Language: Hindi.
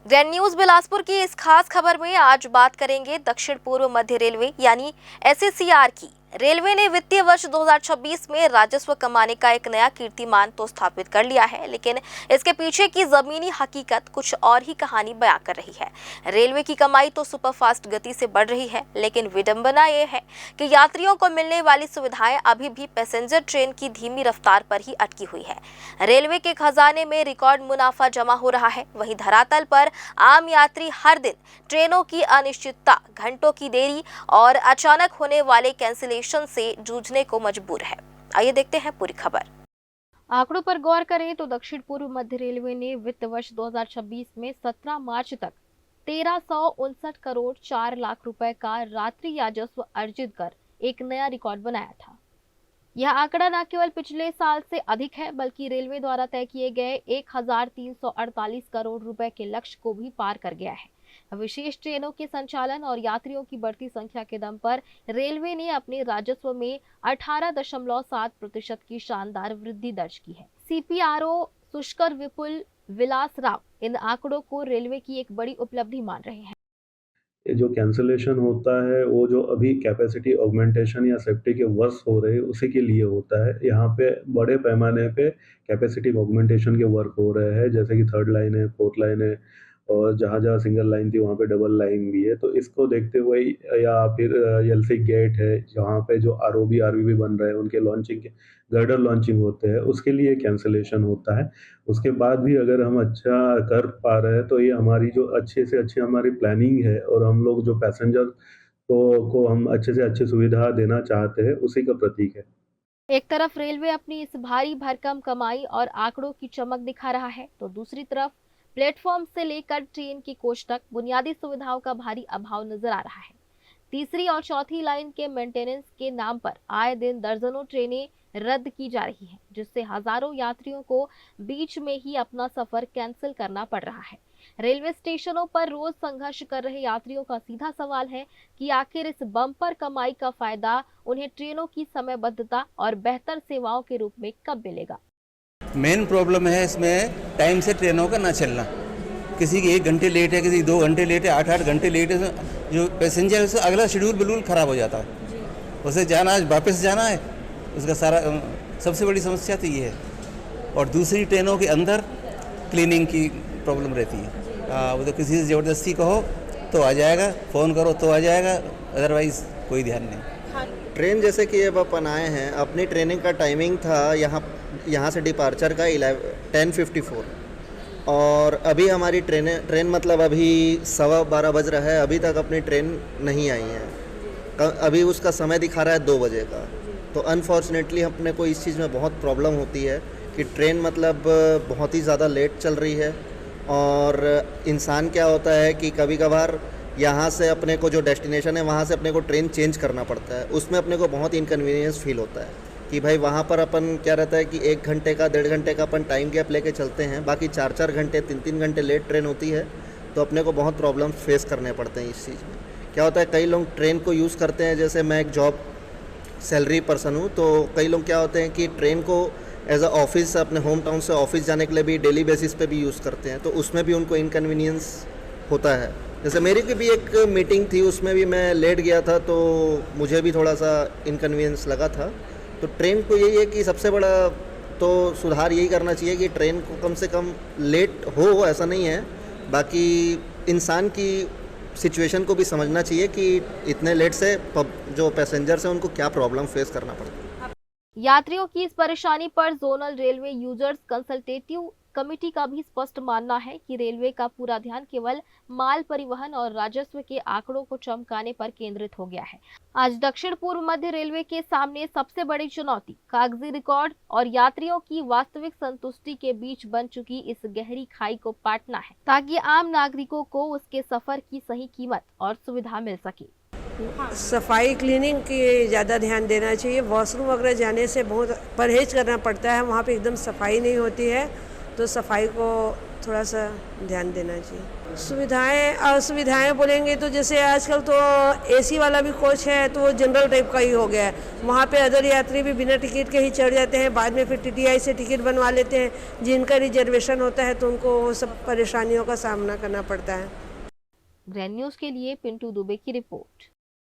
ग्रैंड न्यूज बिलासपुर की इस खास खबर में आज बात करेंगे दक्षिण पूर्व मध्य रेलवे यानी एसएसीआर की। रेलवे ने वित्तीय वर्ष 2026 में राजस्व कमाने का एक नया कीर्तिमान तो स्थापित कर लिया है, लेकिन इसके पीछे की जमीनी हकीकत कुछ और ही कहानी बयां कर रही है। रेलवे की कमाई तो सुपरफास्ट गति से बढ़ रही है, लेकिन विडंबना ये है कि यात्रियों को मिलने वाली सुविधाएं अभी भी पैसेंजर ट्रेन की धीमी रफ्तार पर ही अटकी हुई है। रेलवे के खजाने में रिकॉर्ड मुनाफा जमा हो रहा है, वहीं धरातल पर आम यात्री हर दिन ट्रेनों की अनिश्चितता, घंटों की देरी और अचानक होने वाले कैंसिलेशन से जूझने को मजबूर है। आइए देखते हैं पूरी खबर। आंकड़ों पर गौर करें तो दक्षिण पूर्व मध्य रेलवे ने वित्त वर्ष 2026 में 17 मार्च तक 1359 करोड़ 4 लाख रुपए का रात्रि राजस्व अर्जित कर एक नया रिकॉर्ड बनाया था। यह आंकड़ा न केवल पिछले साल से अधिक है, बल्कि रेलवे द्वारा तय किए गए 1348 करोड़ रुपए के लक्ष्य को भी पार कर गया है। विशेष ट्रेनों के संचालन और यात्रियों की बढ़ती संख्या के दम पर रेलवे ने अपने राजस्व में 18.7% की शानदार वृद्धि दर्ज की है। सीपीआरओ पुष्कर विपुल विलास राव इन आंकड़ों को रेलवे की एक बड़ी उपलब्धि मान रहे हैं। ये जो कैंसलेशन होता है वो जो अभी कैपेसिटी ऑगमेंटेशन या सेफ्टी के वर्क्स हो रहे हैं उसी के लिए होता है। यहाँ पे बड़े पैमाने पे कैपेसिटी ऑगमेंटेशन के वर्क हो रहे हैं, जैसे कि 3rd लाइन है, 4th लाइन है और जहाँ सिंगल लाइन थी वहाँ पे डबल लाइन भी है। तो इसको देखते हुए या फिर एलसी गेट है जहाँ पे जो आरओबी आरवीबी बन रहे हैं उनके लॉन्चिंग के गर्डर लॉन्चिंग होते हैं, उसके लिए कैंसलेशन होता है। उसके बाद भी अगर हम अच्छा कर पा रहे हैं तो ये हमारी जो अच्छे से अच्छी हमारी प्लानिंग है और हम लोग जो पैसेंजर को हम अच्छे से अच्छी सुविधा देना चाहते हैं उसी का प्रतीक है। एक तरफ रेलवे अपनी इस भारी भरकम कमाई और आंकड़ों की चमक दिखा रहा है, तो दूसरी तरफ प्लेटफॉर्म से लेकर ट्रेन की कोच तक बुनियादी सुविधाओं का भारी अभाव नजर आ रहा है। तीसरी और चौथी लाइन के मेंटेनेंस के नाम पर आए दिन दर्जनों ट्रेनें रद्द की जा रही हैं, जिससे हजारों यात्रियों को बीच में ही अपना सफर कैंसिल करना पड़ रहा है। रेलवे स्टेशनों पर रोज संघर्ष कर रहे यात्रियों का सीधा सवाल है कि आखिर इस बम्पर कमाई का फायदा उन्हें ट्रेनों की समयबद्धता और बेहतर सेवाओं के रूप में कब मिलेगा। मेन प्रॉब्लम है इसमें टाइम से ट्रेनों का ना चलना। किसी की 1 घंटे लेट है, किसी की 2 घंटे लेट है, 8-8 घंटे लेट है। जो पैसेंजर है उसका अगला शेड्यूल बिल्कुल ख़राब हो जाता है। उसे जाना है, वापस जाना है, उसका सारा सबसे बड़ी समस्या तो ये है। और दूसरी ट्रेनों के अंदर क्लीनिंग की प्रॉब्लम रहती है। वो तो किसी से ज़बरदस्ती कहो तो आ जाएगा, फ़ोन करो तो आ जाएगा, अदरवाइज़ कोई ध्यान नहीं। ट्रेन जैसे कि अब अपन आए हैं, अपनी ट्रेनिंग का टाइमिंग था यहाँ से डिपार्चर का 10:54 और अभी हमारी ट्रेन मतलब अभी 12:15 बज रहा है, अभी तक अपनी ट्रेन नहीं आई है। अभी उसका समय दिखा रहा है 2 बजे का। तो अनफॉर्चुनेटली अपने को इस चीज़ में बहुत प्रॉब्लम होती है कि ट्रेन मतलब बहुत ही ज़्यादा लेट चल रही है। और इंसान क्या होता है कि कभी कभार यहाँ से अपने को जो डेस्टिनेशन है वहाँ से अपने को ट्रेन चेंज करना पड़ता है, उसमें अपने को बहुत इनकन्वीनियंस फील होता है कि भाई वहाँ पर अपन क्या रहता है कि 1 घंटे का 1.5 घंटे का अपन टाइम गैप लेके चलते हैं, बाकी 4-4 घंटे 3-3 घंटे लेट ट्रेन होती है। तो अपने को बहुत प्रॉब्लम फेस करने पड़ते हैं इस चीज़ में। क्या होता है, कई लोग ट्रेन को यूज़ करते हैं, जैसे मैं एक जॉब सैलरी पर्सन हूँ, तो कई लोग क्या होते हैं कि ट्रेन को एज अ ऑफिस अपने होम टाउन से ऑफिस जाने के लिए भी डेली बेसिस पे भी यूज़ करते हैं, तो उसमें भी उनको इनकन्वीनियंस होता है। जैसे मेरी की भी एक मीटिंग थी, उसमें भी मैं लेट गया था तो मुझे भी थोड़ा सा इनकन्वीनियंस लगा था। तो ट्रेन को यही है कि सबसे बड़ा तो सुधार यही करना चाहिए कि ट्रेन को कम से कम लेट हो, ऐसा नहीं है, बाकी इंसान की सिचुएशन को भी समझना चाहिए कि इतने लेट से जो पैसेंजर्स हैं उनको क्या प्रॉब्लम फेस करना पड़ता है। यात्रियों की इस परेशानी पर zonal railway users consultative committee का भी स्पष्ट मानना है कि रेलवे का पूरा ध्यान केवल माल परिवहन और राजस्व के आंकड़ों को चमकाने पर केंद्रित हो गया है। आज दक्षिण पूर्व मध्य रेलवे के सामने सबसे बड़ी चुनौती कागजी रिकॉर्ड और यात्रियों की वास्तविक संतुष्टि के बीच बन चुकी इस गहरी खाई को पाटना है, ताकि आम नागरिकों को उसके सफर की सही कीमत और सुविधा मिल सके। सफाई क्लीनिंग की ज़्यादा ध्यान देना चाहिए। वॉशरूम वगैरह जाने से बहुत परहेज करना पड़ता है, वहाँ पे एकदम सफाई नहीं होती है, तो सफाई को थोड़ा सा ध्यान देना चाहिए। सुविधाएं असुविधाएं बोलेंगे तो जैसे आजकल तो एसी वाला भी कोच है तो वो जनरल टाइप का ही हो गया है। वहाँ पे अदर यात्री भी बिना टिकट के ही चढ़ जाते हैं, बाद में फिर टीटीआई से टिकट बनवा लेते हैं। जिनका रिजर्वेशन होता है तो उनको वो सब परेशानियों का सामना करना पड़ता है। ग्रैंड न्यूज के लिए पिंटू दुबे की रिपोर्ट।